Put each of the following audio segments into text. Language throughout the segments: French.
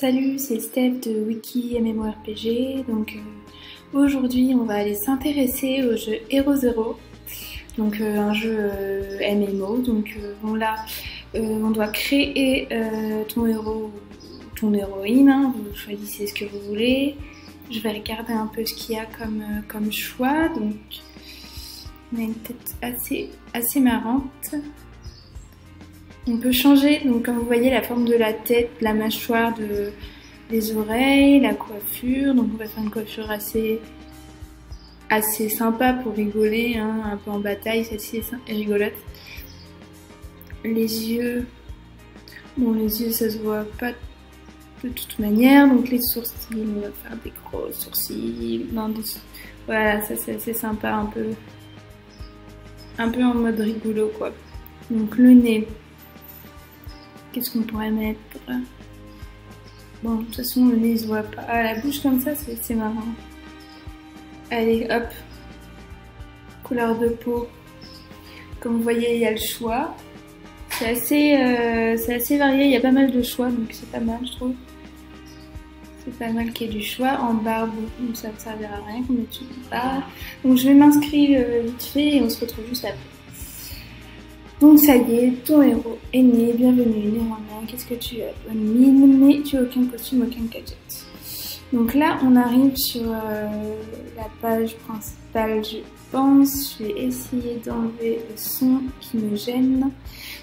Salut, c'est Steph de Wiki MMORPG. Donc aujourd'hui, on va aller s'intéresser au jeu Hero Zero. Donc un jeu MMO. Donc bon là, on doit créer ton héros, ton héroïne. Hein. Vous choisissez ce que vous voulez. Je vais regarder un peu ce qu'il y a comme choix. Donc on a une tête assez marrante. On peut changer, donc comme vous voyez, la forme de la tête, la mâchoire, des oreilles, la coiffure. Donc on va faire une coiffure assez sympa pour rigoler, hein, un peu en bataille, celle-ci est rigolote. Les yeux, bon les yeux ça se voit pas de toute manière, donc les sourcils, on va faire des gros sourcils, voilà, ça c'est assez sympa, un peu en mode rigolo quoi. Donc le nez. Qu'est-ce qu'on pourrait mettre? Bon, de toute façon, le nez il se voit pas. Ah, la bouche comme ça, c'est marrant. Allez, hop. Couleur de peau. Comme vous voyez, il y a le choix. C'est assez varié, il y a pas mal de choix, donc c'est pas mal, je trouve. C'est pas mal qu'il y ait du choix. En barbe, ça ne servira à rien qu'on mette une barbe. Donc je vais m'inscrire vite fait et on se retrouve juste après. Donc ça y est, ton héros est né, bienvenue néanmoins, qu'est-ce que tu as? Bonne mine, mais tu as aucun costume, aucun gadget. Donc là, on arrive sur la page principale, je pense. Je vais essayer d'enlever le son qui me gêne.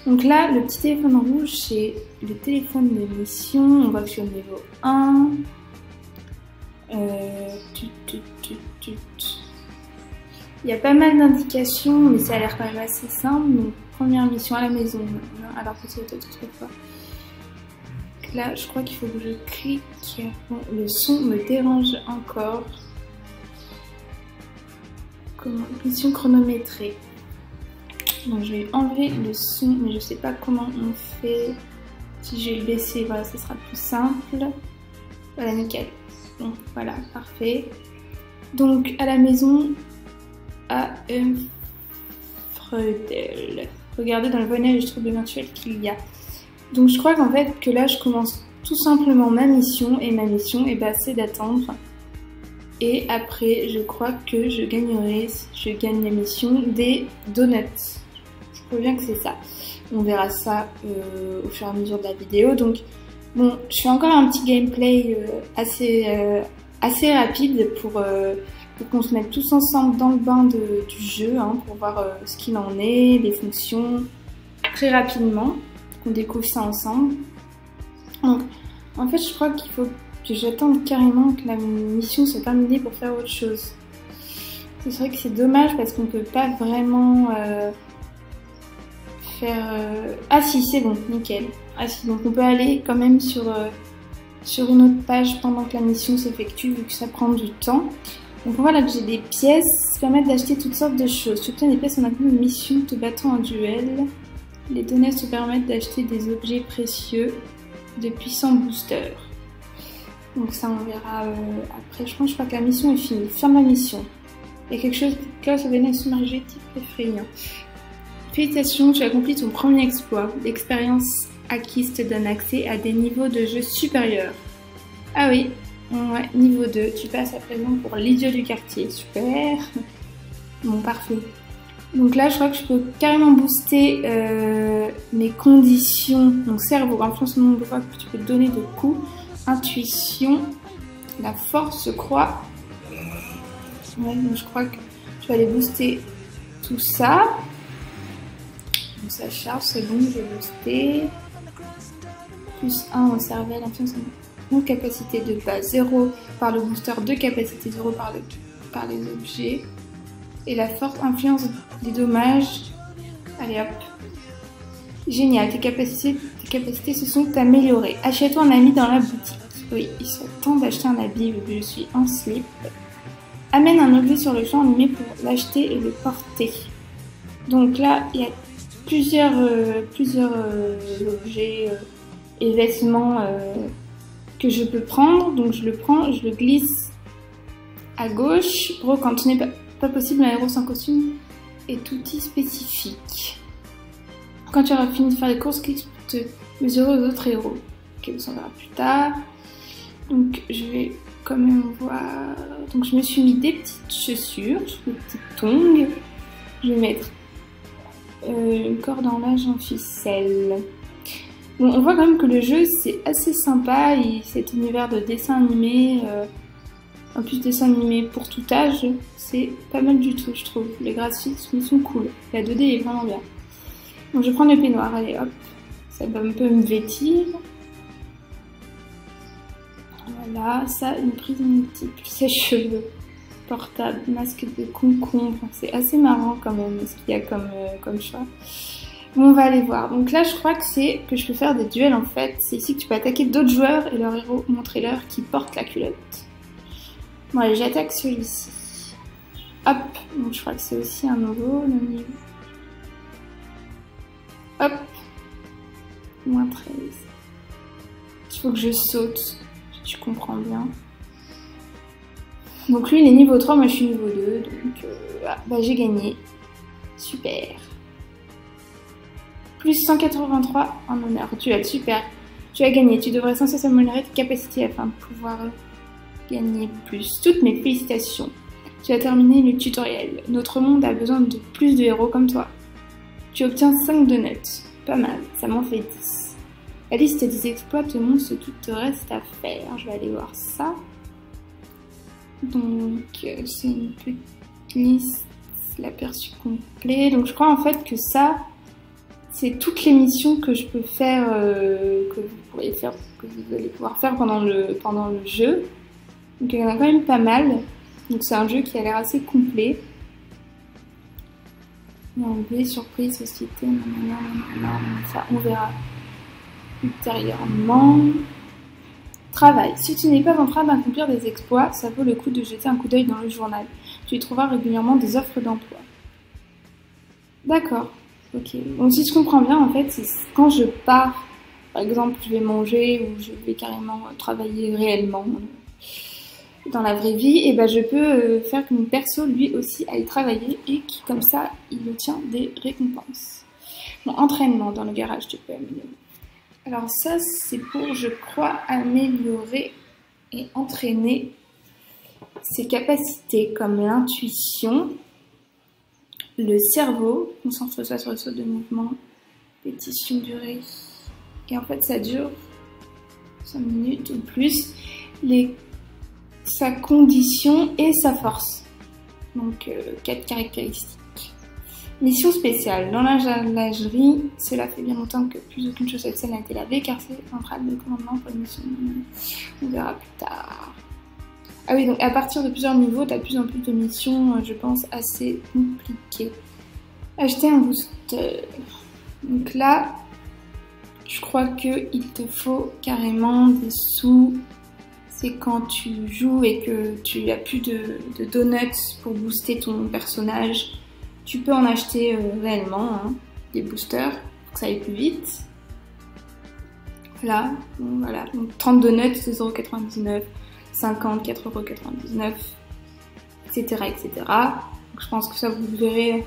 Donc là, le petit téléphone rouge, c'est le téléphone de mission. On voit que je suis au niveau 1. Il y a pas mal d'indications, mais ça a l'air quand même assez simple. Donc, première mission à la maison, alors que c'est autre fois. Là, je crois qu'il faut que je clique. Bon, le son me dérange encore. Comment? Mission chronométrée. Donc, je vais enlever le son, mais je sais pas comment on fait. Si je vais le baisser, voilà, ce sera plus simple. Voilà, nickel. Bon, voilà, parfait. Donc, à la maison, à Freudel. Regardez dans le bonnet registre virtuel qu'il y a. Donc je crois qu'en fait que là je commence tout simplement ma mission et ma mission c'est d'attendre. Et après je crois que je gagne la mission des donuts. Je crois bien que c'est ça. On verra ça au fur et à mesure de la vidéo. Donc bon, je fais encore un petit gameplay assez rapide pour qu'on se mette tous ensemble dans le bain du jeu, hein, pour voir ce qu'il en est, les fonctions, très rapidement, qu'on découvre ça ensemble. Donc, en fait, je crois qu'il faut que j'attende carrément que la mission soit terminée pour faire autre chose. C'est vrai que c'est dommage parce qu'on peut pas vraiment faire... Ah si, c'est bon, nickel. Ah si, donc on peut aller quand même sur une autre page pendant que la mission s'effectue, vu que ça prend du temps. Donc voilà que j'ai des pièces qui permettent d'acheter toutes sortes de choses. Tu obtiens des pièces en attendant une mission te battant en duel. Les données te permettent d'acheter des objets précieux, de puissants boosters. Donc ça on verra après. Je crois que la mission est finie. Ferme la mission. Il y a quelque chose qui cloche au vénère submergé type effrayant. Félicitations, tu as accompli ton premier exploit. L'expérience acquise te donne accès à des niveaux de jeu supérieurs. Ah oui. Ouais, niveau 2, tu passes à présent pour l'idiot du quartier, super. Bon, parfait. Donc là, je crois que je peux carrément booster mes conditions. Donc cerveau, influence le nombre de fois que tu peux donner de coups. Intuition, la force, je crois. Ouais, donc je crois que je vais aller booster tout ça. Donc ça charge, c'est bon, je vais booster. Plus 1 au cerveau, influence capacité de base 0 par le booster, de capacité 0 par les objets. Et la forte influence des dommages. Allez hop. Génial, tes capacités se sont améliorées. Achète-toi un habit dans la boutique. Oui, il serait temps d'acheter un habit vu que je suis en slip. Amène un objet sur le champ animé pour l'acheter et le porter. Donc là, il y a plusieurs objets et vêtements que je peux prendre, donc je le prends, je le glisse à gauche. Gros, quand ce n'est pas possible, un héros sans costume est outil spécifique. Quand tu auras fini de faire les courses, clique pour te mesurer aux autres héros. Ok, on s'en verra plus tard. Donc je vais quand même voir. Donc je me suis mis des petites chaussures, des petites tongs. Je vais mettre une corde en linge en ficelle. Bon, on voit quand même que le jeu c'est assez sympa et cet univers de dessin animé, en plus dessin animé pour tout âge, c'est pas mal du tout je trouve. Les graphismes sont cool, la 2D est vraiment bien. Donc je vais prendre le peignoir, allez hop, ça va un peu me vêtir. Voilà, ça, une prise multiple, sèche-cheveux, portable, masque de concombre. C'est assez marrant quand même ce qu'il y a comme choix. Bon, on va aller voir. Donc là, je crois que c'est que je peux faire des duels en fait. C'est ici que tu peux attaquer d'autres joueurs et leur héros, montrer-leur qui porte la culotte. Bon, allez, j'attaque celui-ci. Hop, donc je crois que c'est aussi un nouveau, le niveau. Hop, moins 13. Il faut que je saute. Tu comprends bien. Donc lui il est niveau 3, moi je suis niveau 2, donc bah, j'ai gagné. Super. Plus 183 en honneur. Duel, super. Tu as gagné. Tu devrais sans cesse améliorer tes capacités afin de pouvoir gagner plus. Toutes mes félicitations. Tu as terminé le tutoriel. Notre monde a besoin de plus de héros comme toi. Tu obtiens 5 de notes. Pas mal, ça m'en fait 10. La liste des exploits te montre ce qu'il te reste à faire. Je vais aller voir ça. Donc, c'est une petite liste, l'aperçu complet. Donc, je crois en fait que ça, c'est toutes les missions que je peux faire, que vous pourriez faire, que vous allez pouvoir faire pendant le jeu. Donc, il y en a quand même pas mal. Donc, c'est un jeu qui a l'air assez complet. Enlever, surprise, société, ça, on verra ultérieurement. Travail. Si tu n'es pas en train d'accomplir des exploits, ça vaut le coup de jeter un coup d'œil dans le journal. Tu y trouveras régulièrement des offres d'emploi. D'accord. Ok. Donc si je comprends bien, en fait, c'est quand je pars, par exemple, je vais manger ou je vais carrément travailler réellement dans la vraie vie, et ben je peux faire que mon perso, lui aussi, aille travailler et qui, comme ça, il obtient des récompenses. Bon, entraînement dans le garage, tu peux améliorer. Alors ça, c'est pour, je crois, améliorer et entraîner ses capacités comme l'intuition, le cerveau, concentre-toi sur le saut de mouvement, répétition durée. Et en fait, ça dure 5 minutes ou plus. Sa condition et sa force. Donc, 4 caractéristiques. Mission spéciale. Dans la lingerie, cela fait bien longtemps que plus aucune chaussette sale n'a été lavée car c'est central de commandement pour la mission. On verra plus tard. Ah oui, donc à partir de plusieurs niveaux, tu as de plus en plus de missions, je pense, assez compliquées. Acheter un booster. Donc là, je crois qu'il te faut carrément des sous. C'est quand tu joues et que tu n'as plus de donuts pour booster ton personnage. Tu peux en acheter réellement, hein, des boosters, pour que ça aille plus vite. Voilà, bon, voilà. Donc 30 donuts, c'est 0,99 €, 50, 4,99 €, etc., etc. Donc je pense que ça, vous verrez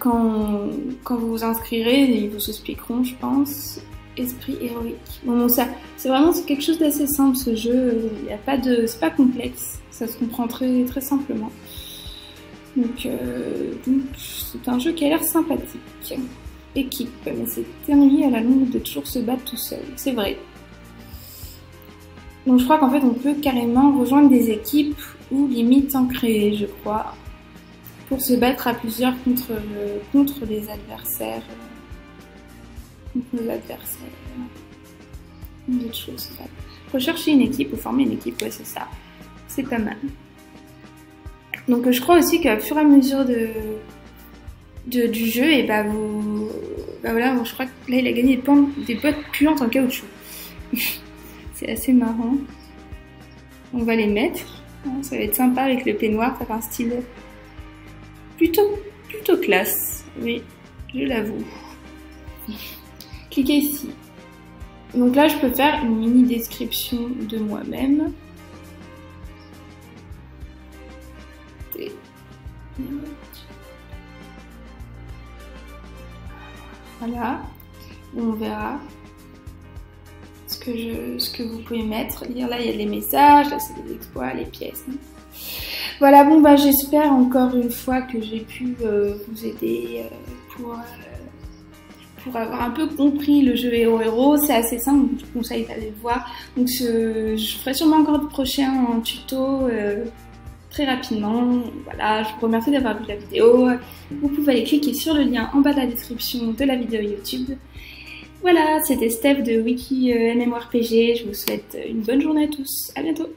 quand vous vous inscrirez, ils vous expliqueront, je pense. Esprit héroïque. Bon, ça, c'est vraiment quelque chose d'assez simple, ce jeu. Il y a pas de, c'est pas complexe. Ça se comprend très, très simplement. Donc c'est un jeu qui a l'air sympathique. Équipe, mais c'est ennuyé à la longue de toujours se battre tout seul. C'est vrai. Donc je crois qu'en fait on peut carrément rejoindre des équipes ou limite en créer, je crois, pour se battre à plusieurs contre les adversaires. Nos adversaires. D'autres choses. Rechercher une équipe ou former une équipe, ouais, c'est ça. C'est pas mal. Donc je crois aussi qu'à fur et à mesure du jeu, et bah voilà, je crois que là il a gagné des bottes puantes en caoutchouc. C'est assez marrant. On va les mettre. Ça va être sympa avec le peignoir, ça fait un style plutôt classe. Oui, je l'avoue. Cliquez ici. Donc là, je peux faire une mini description de moi-même. Voilà. On verra ce que ce que vous pouvez mettre. Là, il y a les messages, là, c'est les exploits, les pièces. Voilà, bon, bah, j'espère encore une fois que j'ai pu vous aider pour avoir un peu compris le jeu Hero Hero. C'est assez simple, donc je vous conseille d'aller le voir. Donc, je ferai sûrement encore de prochains tutos très rapidement. Voilà, je vous remercie d'avoir vu la vidéo. Vous pouvez aller cliquer sur le lien en bas de la description de la vidéo YouTube. Voilà, c'était Steph de Wiki MMORPG. Je vous souhaite une bonne journée à tous. À bientôt.